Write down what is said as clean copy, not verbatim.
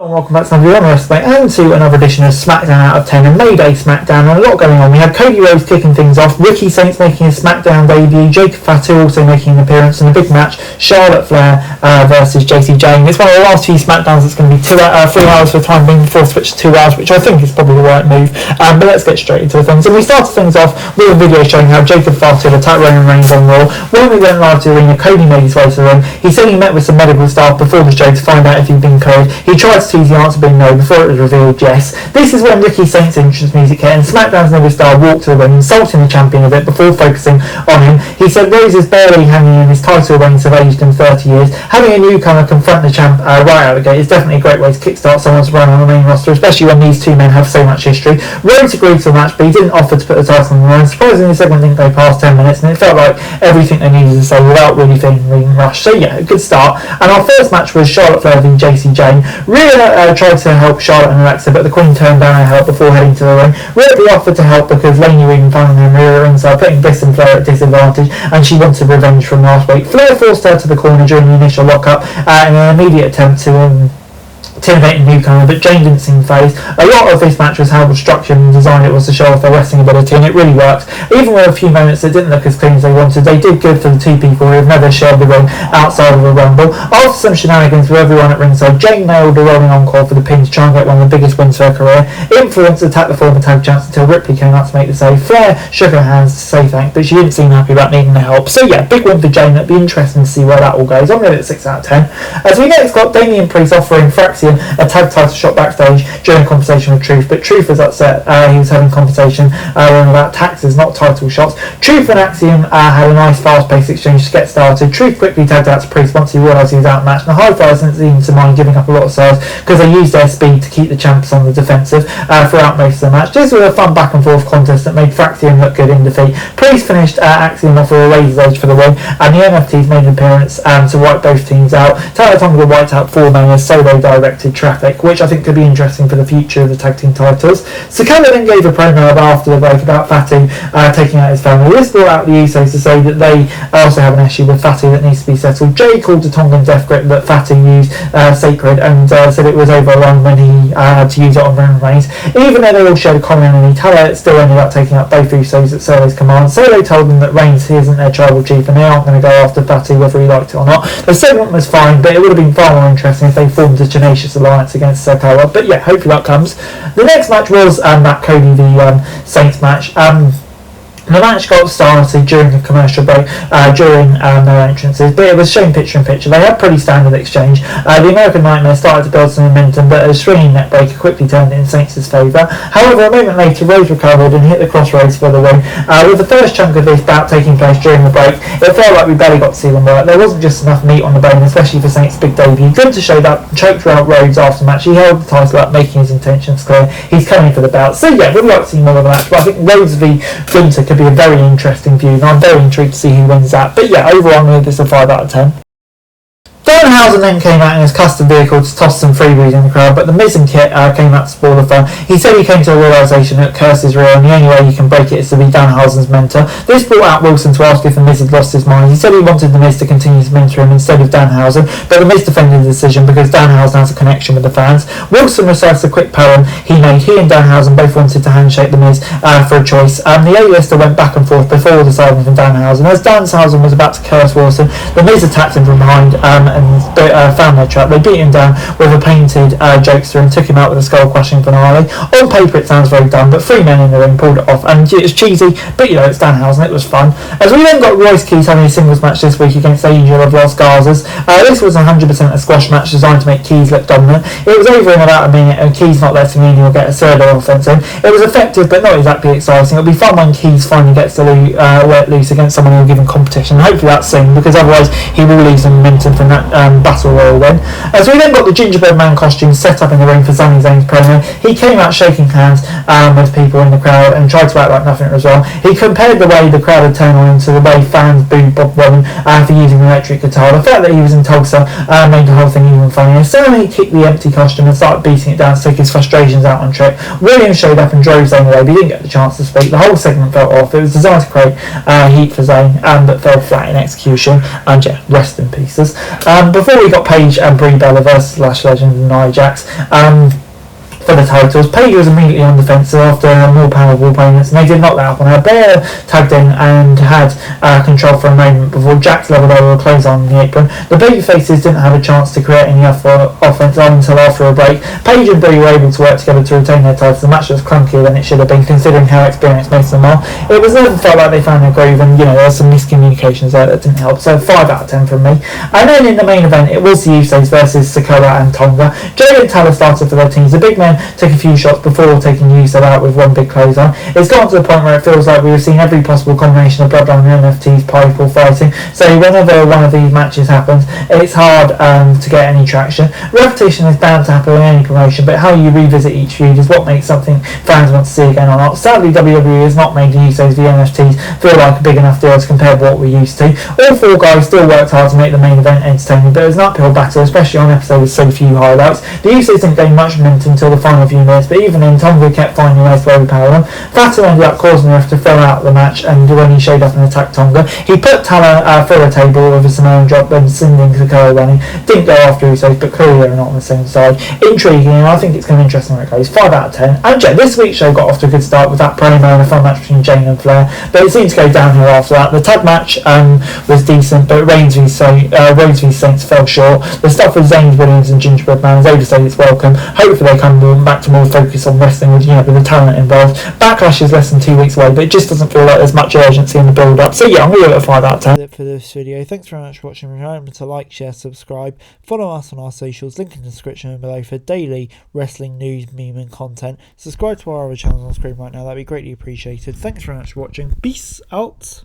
Welcome back to another Wrestling and to another edition of Smackdown Out of 10 and Mayday Smackdown, and a lot going on. We had Cody Rhodes kicking things off, Ricky Saints making his Smackdown debut, Jacob Fatu also making an appearance in a big match, Charlotte Flair versus JC Jane. It's one of the last few Smackdowns that's going to be 3 hours for the time being before switch to 2 hours, which I think is probably the right move, but let's get straight into things. And we started things off with a video showing how Jacob Fatu attacked Roman Reigns on Raw. When we went live to the arena, Cody made his way to the ring. He said he met with some medical staff before the show to find out if he'd been cleared. He tried to tease the answer being no before it was revealed yes. This is when Ricky Saints' entrance music hit and SmackDown's newest star walked to the ring, insulting the champion of it before focusing on him. He said Rhodes is barely hanging in his title reigns have aged in 30 years. Having a newcomer confront the champ right out of the gate is definitely a great way to kickstart someone's run on the main roster, especially when these two men have so much history. Rhodes agreed to the match, but he didn't offer to put the title on the line. Surprisingly, the segment didn't go past 10 minutes, and it felt like everything they needed to say without really feeling rushed. So yeah, a good start. And our first match was Charlotte Flair v JC Jane. Rhea tried to help Charlotte and Alexa, but the Queen turned down her help before heading to the ring. Rhea offered to help because Laney Regan found her mirror inside, putting Bliss and Flair at disadvantage, and she wanted revenge from last week. Flair forced her to the corner during the initial lockup in an immediate attempt to intimidate a newcomer, but Jane didn't seem phased. A lot of this match was how structured and designed it was to show off their wrestling ability, and it really worked. Even with a few moments that didn't look as clean as they wanted, they did good for the two people who have never shared the ring outside of a rumble. After some shenanigans with everyone at ringside, Jane nailed the rolling encore for the pin to try and get one of the biggest wins of her career. Influence attacked the former tag champs until Ripley came out to make the save. Flair shook her hands to say thanks, but she didn't seem happy about needing the help. So yeah, big win for Jane. It'll be interesting to see where that all goes. I'm going to give it 6 out of 10. As we next got Damian Priest offering Fraxian a tag title shot backstage during a conversation with Truth, but Truth was upset. He was having a conversation about taxes, not title shots. Truth and Axiom had a nice fast-paced exchange to get started. Truth quickly tagged out to Priest once he realised he was outmatched, and the High Flyers didn't seem to mind giving up a lot of sales because they used their speed to keep the champs on the defensive throughout most of the match. This was a fun back-and-forth contest that made Fraxiom look good in defeat. Priest finished Axiom off with a razor's edge for the win, and the MFTs made an appearance to wipe both teams out. Talatanga wiped out 4 men as solo-directed traffic, which I think could be interesting for the future of the tag team titles. Sakala then gave a promo after the break about Fatu taking out his family. This brought out the Usos to say that they also have an issue with Fatu that needs to be settled. Jay called the Tongan death grip that Fatu used sacred and said it was overrun when he had to use it on Roman Reigns. Even though they all shared a common enemy, Tala still ended up taking out both Usos at Solo's command. Solo told them that Reigns isn't their tribal chief and they aren't going to go after Fatu whether he liked it or not. The segment was fine, but it would have been far more interesting if they formed a tenacious alliance against Sakala. But yeah, hopefully that comes. The next match was that Cody v Saints match. The match got started during a commercial break, during their entrances, but it was shown picture in picture. They had pretty standard exchange. The American Nightmare started to build some momentum, but a swinging neck breaker quickly turned it in Saints' favour. However, a moment later, Rhodes recovered and hit the crossroads for the win. With the first chunk of this bout taking place during the break, it felt like we barely got to see them work. There wasn't just enough meat on the bone, especially for Saints' big debut. Good to show that choked out Rhodes after the match. He held the title up, making his intentions clear. He's coming for the belt. So yeah, we'd like to see more of the match, but I think Rhodes v Gunther could be a very interesting feud, and I'm very intrigued to see who wins that. But yeah, overall I'm going to give this a 5 out of 10. Danhausen then came out in his custom vehicle to toss some freebies in the crowd, but the Miz and Kit came out to spoil the fun. He said he came to a realisation that curse is real and the only way you can break it is to be Danhausen's mentor. This brought out Wilson to ask if the Miz had lost his mind. He said he wanted the Miz to continue to mentor him instead of Danhausen, but the Miz defended the decision because Danhausen has a connection with the fans. Wilson recites a quick poem he made. He and Danhausen both wanted to handshake the Miz for a choice. The A-lister went back and forth before deciding for Danhausen. As Danhausen was about to curse Wilson, the Miz attacked him from behind and found their trap. They beat him down with a painted jokester and took him out with a skull-crushing finale. On paper it sounds very dumb, but 3 men in the ring pulled it off, and it's cheesy, but you know, it's Danhausen, it was fun. As we then got Royce Keys having a singles match this week against Angel of Los Garzas. This was 100% a squash match designed to make Keys look dominant. It was over in about a minute, and Keys not letting Angel get a third offense in. It was effective, but not exactly exciting. It'll be fun when Keys finally gets to let loose against someone who will give him competition. Hopefully that's soon, because otherwise he will lose some momentum from that Battle Royal win. As we then got the Gingerbread Man costume set up in the ring for Sami Zayn's promo, he came out shaking hands with people in the crowd and tried to act like nothing was wrong. He compared the way the crowd had turned on him to the way fans booed Bob Roman for using the electric guitar. The fact that he was in Tulsa made the whole thing even funnier. Sami kicked the empty costume and started beating it down to take his frustrations out on Trick. Williams showed up and drove Zayn away, but he didn't get the chance to speak. The whole segment felt off. It was designed to create heat for Zayn, but fell flat in execution, and yeah, rest in pieces. Before we got Paige and Brie Bella versus Lash Legend and Nia Jax for the titles, Paige was immediately on defensive after more powerful opponents, and they did not let up on her. Bear tagged in and had control for a moment before Jax levelled over a clothesline on the apron. The babyfaces didn't have a chance to create any offense until after a break. Paige and Brie were able to work together to retain their titles. The match was clunkier than it should have been, considering how experienced most of them are. It was never felt like they found their groove, and there were some miscommunications there that didn't help. So 5 out of 10 from me. And then in the main event, it was the Usos versus Sikoa and Tonga. Jay and Tyler started for their teams. The big men took a few shots before taking Uso out with one big clothesline. It's gotten to the point where it feels like we've seen every possible combination of Bloodline and NFT's pipe or fighting. So whenever one of these matches happens, it's hard to get any traction. Repetition is bound to happen in any promotion, but how you revisit each feud is what makes something fans want to see again or not. Sadly, WWE has not made the Usos v NFTs feel like a big enough deal to compare with what we're used to. All 4 guys still worked hard to make the main event entertaining, but it was an uphill battle, especially on episodes with so few highlights. The Usos didn't gain much momentum until the final few minutes, but even then, Tonga kept finding ways to overpower them. Fatu ended up causing the ref to throw out the match, and when he showed up and attacked Tonga, he put Tala through a table with a Samoan drop and sending Sikoa running. Didn't go after Usos, but clearly they're not on the same side. Intriguing, and I think it's going to be interesting where it goes. 5 out of 10. And yeah, this week's show got off to a good start with that promo and a fun match between Jane and Flair, but it seemed to go downhill after that. The tag match was decent, but Reigns v Saints fell short. The stuff with Zayn, Williams and Gingerbread Man has overstayed its welcome. Hopefully they come back to more focus on wrestling with the talent involved. Backlash is less than 2 weeks away, but it just doesn't feel like there's much urgency in the build up. So yeah, I'm going to give it a 5 out of 10. That's it for this video. Thanks very much for watching. Remember to like, share, subscribe, follow us on our socials, link in the description below for daily wrestling news, meme and content. Subscribe to our other channels on screen right now, that'd be greatly appreciated. Thanks very much for watching. Peace out.